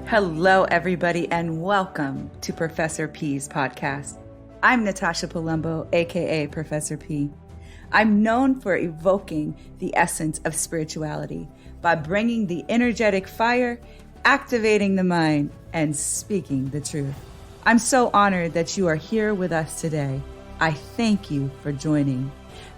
Hello, everybody, and welcome to Professor P's podcast. I'm Natasha Palumbo, aka Professor P. I'm known for evoking the essence of spirituality by bringing the energetic fire, activating the mind, and speaking the truth. I'm so honored that you are here with us today. I thank you for joining.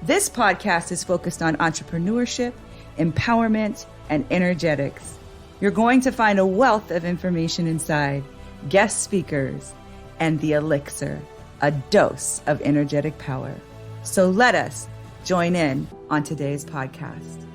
This podcast is focused on entrepreneurship, empowerment, and energetics. You're going to find a wealth of information inside, guest speakers, and the Elixir, a dose of energetic power. So let us join in on today's podcast.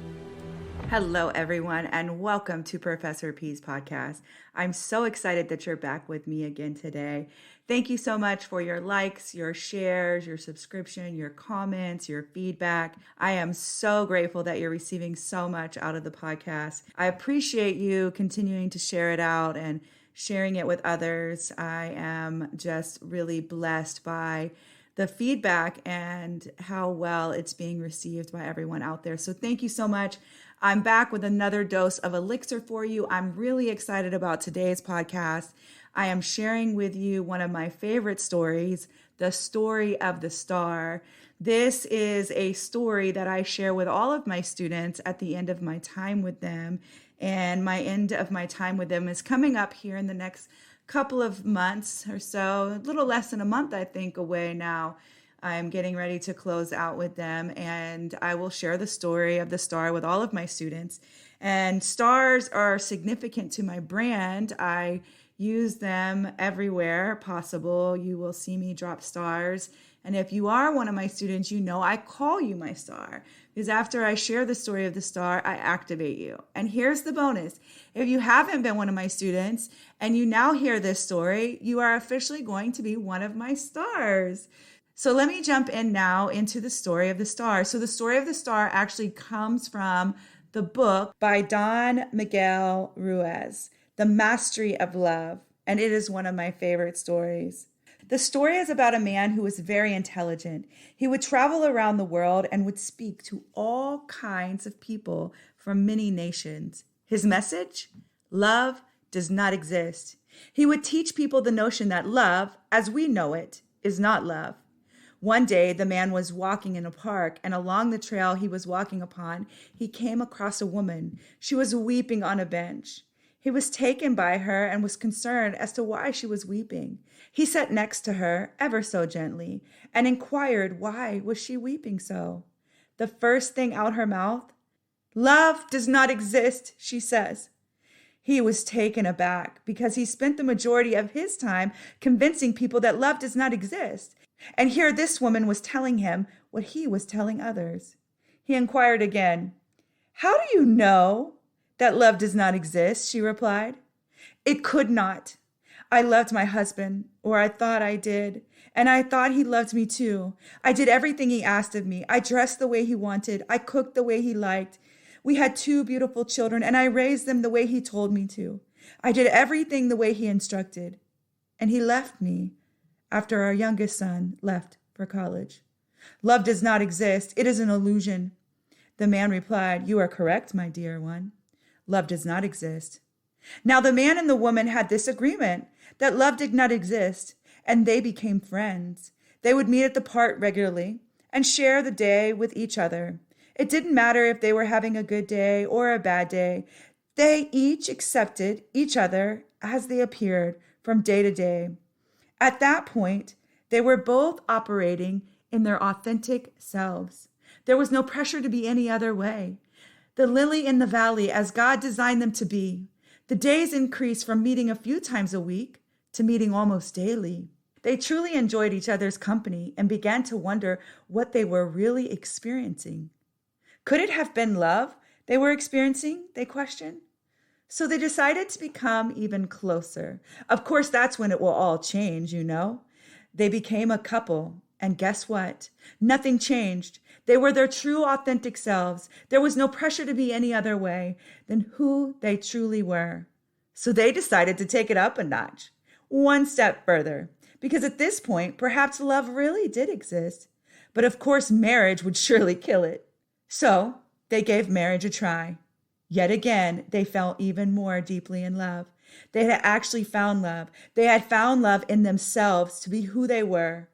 Hello, everyone, and welcome to Professor P's podcast. I'm so excited that you're back with me again today. Thank you so much for your likes, your shares, your subscription, your comments, your feedback. I am so grateful that you're receiving so much out of the podcast. I appreciate you continuing to share it out and sharing it with others. I am just really blessed by the feedback and how well it's being received by everyone out there. So thank you so much. I'm back with another dose of Elixir for you. I'm really excited about today's podcast. I am sharing with you one of my favorite stories, the story of the star. This is a story that I share with all of my students at the end of my time with them. And my end of my time with them is coming up here in the next couple of months or so, a little less than a month, I think, away now. I'm getting ready to close out with them, and I will share the story of the star with all of my students. And stars are significant to my brand. I use them everywhere possible. You will see me drop stars. And if you are one of my students, you know I call you my star, because after I share the story of the star, I activate you. And here's the bonus. If you haven't been one of my students and you now hear this story, you are officially going to be one of my stars. So let me jump in now into the story of the star. So the story of the star actually comes from the book by Don Miguel Ruiz, The Mastery of Love, and it is one of my favorite stories. The story is about a man who was very intelligent. He would travel around the world and would speak to all kinds of people from many nations. His message? Love does not exist. He would teach people the notion that love, as we know it, is not love. One day, the man was walking in a park, and along the trail he was walking upon, he came across a woman. She was weeping on a bench. He was taken by her and was concerned as to why she was weeping. He sat next to her ever so gently and inquired why was she weeping so. The first thing out her mouth, "Love does not exist," she says. He was taken aback because he spent the majority of his time convincing people that love does not exist. And here this woman was telling him what he was telling others. He inquired again, "How do you know that love does not exist?" She replied. "It could not. I loved my husband, or I thought I did, and I thought he loved me too. I did everything he asked of me. I dressed the way he wanted. I cooked the way he liked. We had 2 beautiful children, and I raised them the way he told me to. I did everything the way he instructed. And he left me after our youngest son left for college. Love does not exist. It is an illusion." The man replied, "You are correct, my dear one. Love does not exist." Now the man and the woman had this agreement that love did not exist, and they became friends. They would meet at the park regularly and share the day with each other. It didn't matter if they were having a good day or a bad day. They each accepted each other as they appeared from day to day. At that point, they were both operating in their authentic selves. There was no pressure to be any other way. The lily in the valley as God designed them to be. The days increased from meeting a few times a week to meeting almost daily. They truly enjoyed each other's company and began to wonder what they were really experiencing. Could it have been love they were experiencing? They questioned. So they decided to become even closer. Of course, that's when it will all change, you know. They became a couple, and guess what? Nothing changed. They were their true, authentic selves. There was no pressure to be any other way than who they truly were. So they decided to take it up a notch, one step further, because at this point, perhaps love really did exist. But of course, marriage would surely kill it. So they gave marriage a try. Yet again, they fell even more deeply in love. They had actually found love. They had found love in themselves to be who they were,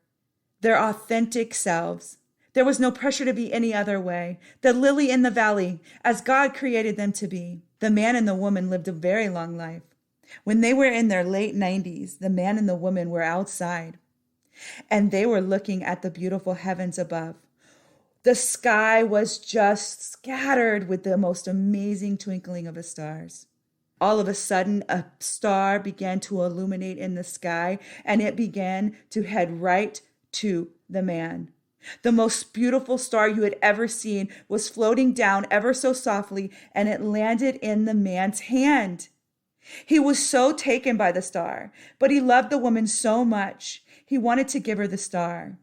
their authentic selves. There was no pressure to be any other way. The lily in the valley, as God created them to be. The man and the woman lived a very long life. When they were in their late 90s, the man and the woman were outside, and they were looking at the beautiful heavens above. The sky was just scattered with the most amazing twinkling of the stars. All of a sudden, a star began to illuminate in the sky, and it began to head right to the man. The most beautiful star you had ever seen was floating down ever so softly, and it landed in the man's hand. He was so taken by the star, but he loved the woman so much, he wanted to give her the star.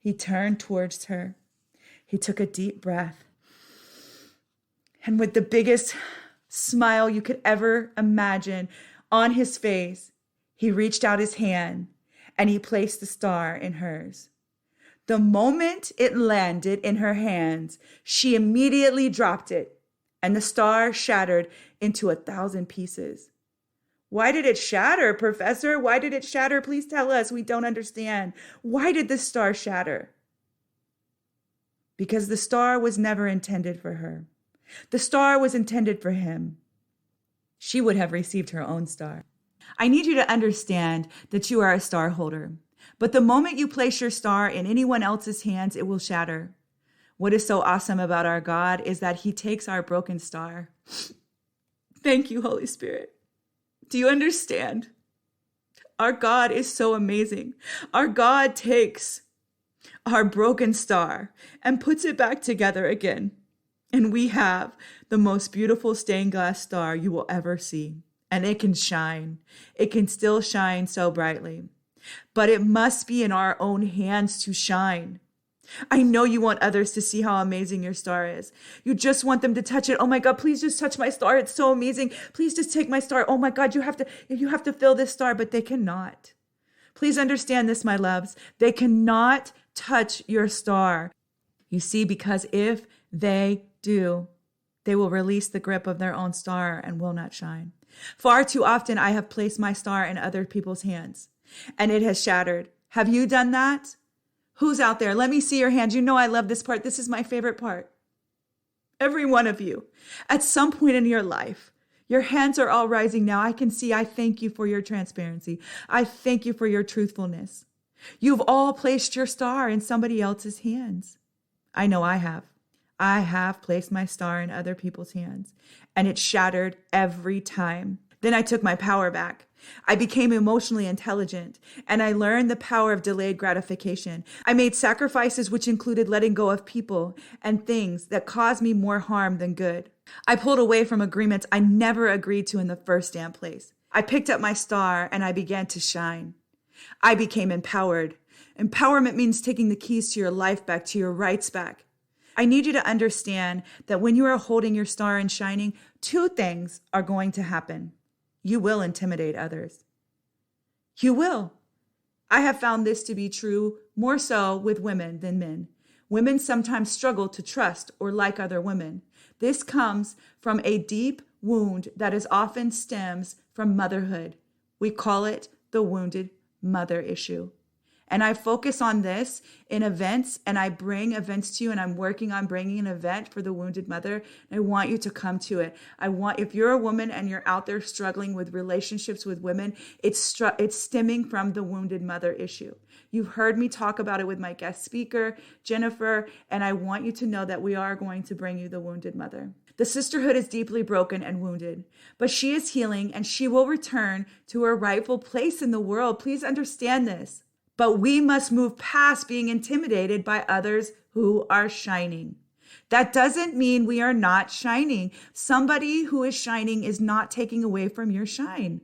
He turned towards her. He took a deep breath, and with the biggest smile you could ever imagine on his face, he reached out his hand and he placed the star in hers. The moment it landed in her hands, she immediately dropped it, and the star shattered into 1,000 pieces. Why did it shatter, Professor? Why did it shatter? Please tell us. We don't understand. Why did the star shatter? Because the star was never intended for her. The star was intended for him. She would have received her own star. I need you to understand that you are a star holder. But the moment you place your star in anyone else's hands, it will shatter. What is so awesome about our God is that he takes our broken star. Thank you, Holy Spirit. Do you understand? Our God is so amazing. Our God takes our broken star and puts it back together again. And we have the most beautiful stained glass star you will ever see. And it can shine. It can still shine so brightly. But it must be in our own hands to shine. I know you want others to see how amazing your star is. You just want them to touch it. Oh my God, please just touch my star. It's so amazing. Please just take my star. Oh my God, you have to fill this star, but they cannot. Please understand this, my loves. They cannot touch your star. You see, because if they do, they will release the grip of their own star and will not shine. Far too often, I have placed my star in other people's hands, and it has shattered. Have you done that? Who's out there? Let me see your hands. You know I love this part. This is my favorite part. Every one of you, at some point in your life, your hands are all rising now. I can see. I thank you for your transparency. I thank you for your truthfulness. You've all placed your star in somebody else's hands. I know I have. I have placed my star in other people's hands, and it shattered every time. Then I took my power back. I became emotionally intelligent, and I learned the power of delayed gratification. I made sacrifices which included letting go of people and things that caused me more harm than good. I pulled away from agreements I never agreed to in the first damn place. I picked up my star and I began to shine. I became empowered. Empowerment means taking the keys to your life back, to your rights back. I need you to understand that when you are holding your star and shining, two things are going to happen. You will intimidate others. You will. I have found this to be true more so with women than men. Women sometimes struggle to trust or like other women. This comes from a deep wound that is often stems from motherhood. We call it the wounded mother issue. And I focus on this in events, and I bring events to you, and I'm working on bringing an event for the wounded mother. And I want you to come to it. If you're a woman and you're out there struggling with relationships with women, it's stemming from the wounded mother issue. You've heard me talk about it with my guest speaker, Jennifer, and I want you to know that we are going to bring you the wounded mother. The sisterhood is deeply broken and wounded, but she is healing, and she will return to her rightful place in the world. Please understand this. But we must move past being intimidated by others who are shining. That doesn't mean we are not shining. Somebody who is shining is not taking away from your shine.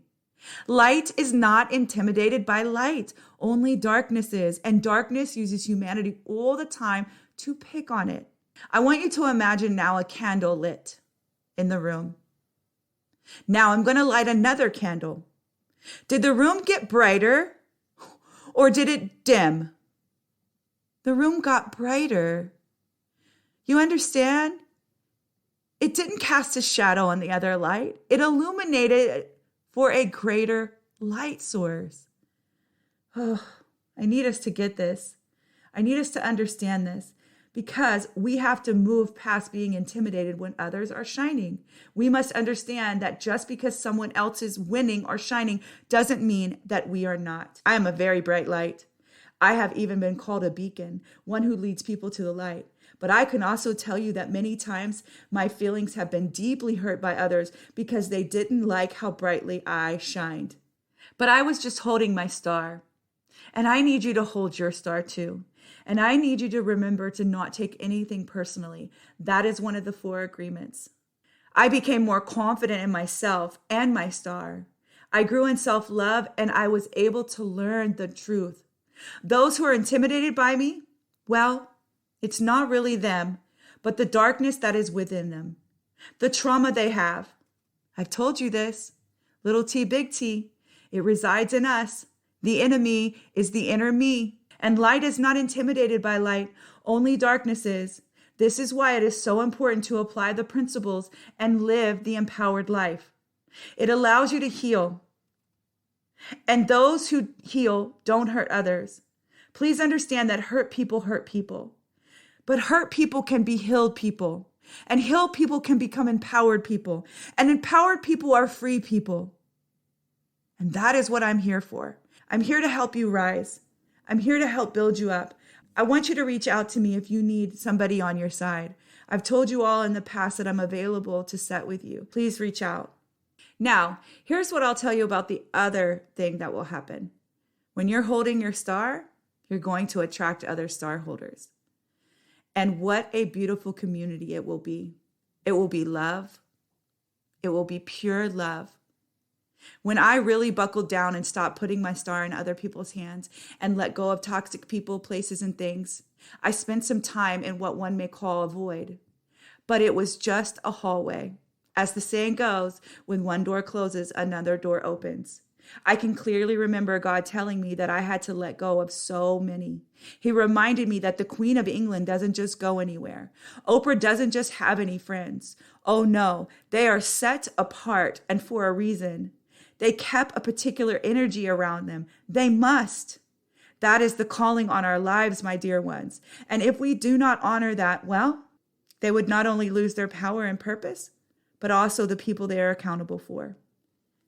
Light is not intimidated by light. Only darkness is. And darkness uses humanity all the time to pick on it. I want you to imagine now a candle lit in the room. Now I'm going to light another candle. Did the room get brighter? Or did it dim? The room got brighter. You understand? It didn't cast a shadow on the other light. It illuminated for a greater light source. Oh, I need us to get this. I need us to understand this, because we have to move past being intimidated when others are shining. We must understand that just because someone else is winning or shining doesn't mean that we are not. I am a very bright light. I have even been called a beacon, one who leads people to the light. But I can also tell you that many times my feelings have been deeply hurt by others because they didn't like how brightly I shined. But I was just holding my star. And I need you to hold your star too. And I need you to remember to not take anything personally. That is one of the 4 agreements. I became more confident in myself and my star. I grew in self-love, and I was able to learn the truth. Those who are intimidated by me, well, it's not really them, but the darkness that is within them, the trauma they have. I've told you this, little t, big T, it resides in us. The enemy is the inner me. And light is not intimidated by light, only darkness is. This is why it is so important to apply the principles and live the empowered life. It allows you to heal. And those who heal don't hurt others. Please understand that hurt people. But hurt people can be healed people. And healed people can become empowered people. And empowered people are free people. And that is what I'm here for. I'm here to help you rise. I'm here to help build you up. I want you to reach out to me if you need somebody on your side. I've told you all in the past that I'm available to set with you. Please reach out. Now, here's what I'll tell you about the other thing that will happen. When you're holding your star, you're going to attract other star holders. And what a beautiful community it will be. It will be love. It will be pure love. When I really buckled down and stopped putting my star in other people's hands and let go of toxic people, places, and things, I spent some time in what one may call a void. But it was just a hallway. As the saying goes, when one door closes, another door opens. I can clearly remember God telling me that I had to let go of so many. He reminded me that the Queen of England doesn't just go anywhere. Oprah doesn't just have any friends. Oh no, they are set apart and for a reason. They kept a particular energy around them. They must. That is the calling on our lives, my dear ones. And if we do not honor that, well, they would not only lose their power and purpose, but also the people they are accountable for.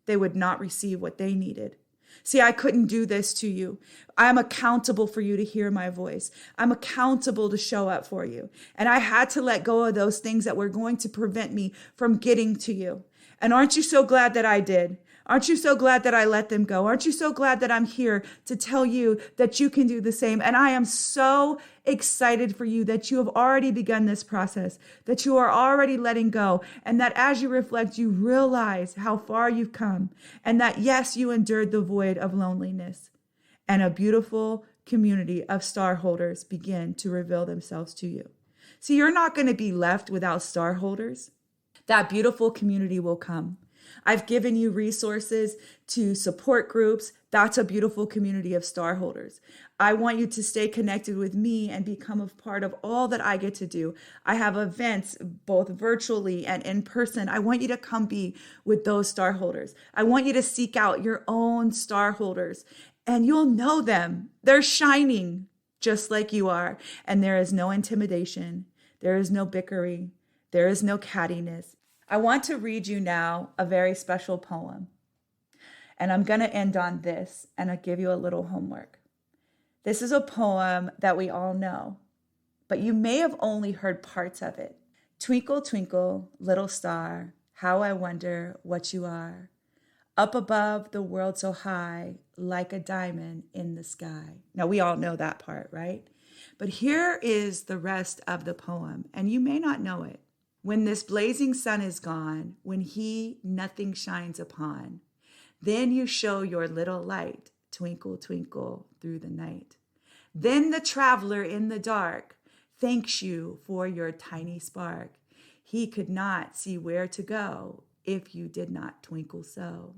They would not receive what they needed. See, I couldn't do this to you. I'm accountable for you to hear my voice. I'm accountable to show up for you. And I had to let go of those things that were going to prevent me from getting to you. And aren't you so glad that I did? Aren't you so glad that I let them go? Aren't you so glad that I'm here to tell you that you can do the same? And I am so excited for you that you have already begun this process, that you are already letting go, and that as you reflect, you realize how far you've come, and that yes, you endured the void of loneliness, and a beautiful community of star holders begin to reveal themselves to you. See, you're not going to be left without star holders. That beautiful community will come. I've given you resources to support groups. That's a beautiful community of star holders. I want you to stay connected with me and become a part of all that I get to do. I have events both virtually and in person. I want you to come be with those star holders. I want you to seek out your own star holders, and you'll know them. They're shining just like you are. And there is no intimidation. There is no bickering. There is no cattiness. I want to read you now a very special poem. And I'm going to end on this, and I'll give you a little homework. This is a poem that we all know, but you may have only heard parts of it. Twinkle, twinkle, little star, how I wonder what you are. Up above the world so high, like a diamond in the sky. Now, we all know that part, right? But here is the rest of the poem, and you may not know it. When this blazing sun is gone, when he nothing shines upon, then you show your little light, twinkle, twinkle through the night. Then the traveler in the dark thanks you for your tiny spark. He could not see where to go if you did not twinkle so.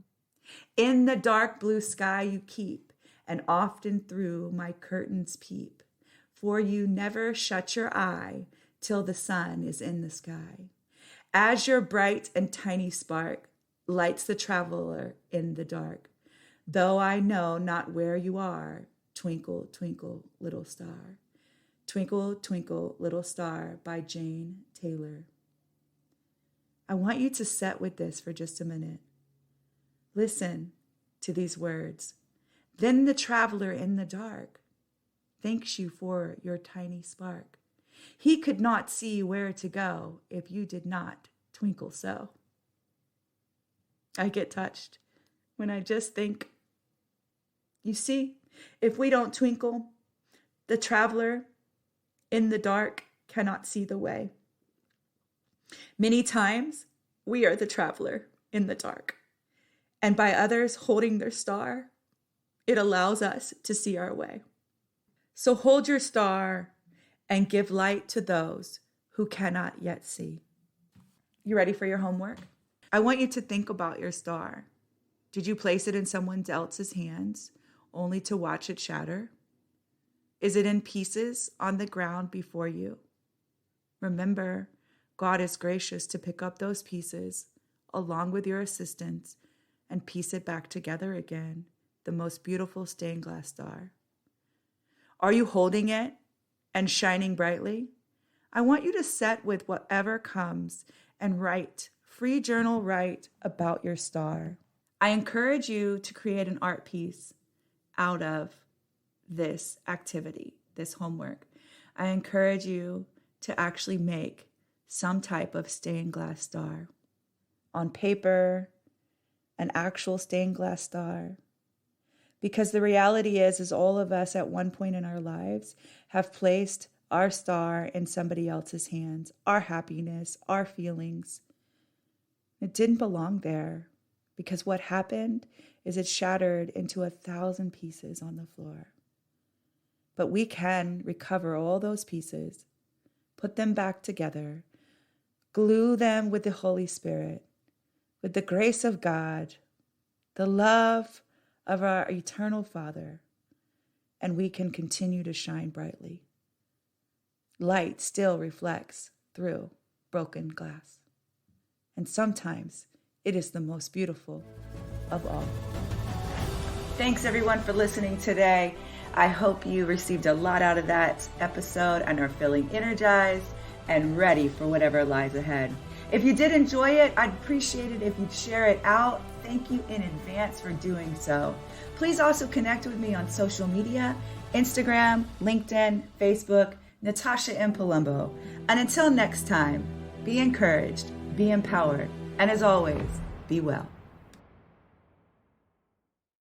In the dark blue sky you keep, and often through my curtains peep, for you never shut your eye till the sun is in the sky. As your bright and tiny spark lights the traveler in the dark. Though I know not where you are, twinkle, twinkle, little star. Twinkle, twinkle, little star by Jane Taylor. I want you to sit with this for just a minute. Listen to these words. Then the traveler in the dark thanks you for your tiny spark. He could not see where to go if you did not twinkle so. I get touched when I just think, you see, if we don't twinkle, the traveler in the dark cannot see the way. Many times, we are the traveler in the dark. And by others holding their star, it allows us to see our way. So hold your star and give light to those who cannot yet see. You ready for your homework? I want you to think about your star. Did you place it in someone else's hands only to watch it shatter? Is it in pieces on the ground before you? Remember, God is gracious to pick up those pieces along with your assistance and piece it back together again, the most beautiful stained glass star. Are you holding it and shining brightly? I want you to set with whatever comes and write, free journal write about your star. I encourage you to create an art piece out of this activity, this homework. I encourage you to actually make some type of stained glass star on paper, an actual stained glass star. Because the reality is all of us at one point in our lives have placed our star in somebody else's hands, our happiness, our feelings. It didn't belong there because what happened is it shattered into 1,000 pieces on the floor. But we can recover all those pieces, put them back together, glue them with the Holy Spirit, with the grace of God, the love of our eternal Father, and we can continue to shine brightly. Light still reflects through broken glass. And sometimes it is the most beautiful of all. Thanks everyone for listening today. I hope you received a lot out of that episode and are feeling energized and ready for whatever lies ahead. If you did enjoy it, I'd appreciate it if you'd share it out. Thank you in advance for doing so. Please also connect with me on social media, Instagram, LinkedIn, Facebook, Natasha M. Palumbo. And until next time, be encouraged, be empowered, and as always, be well.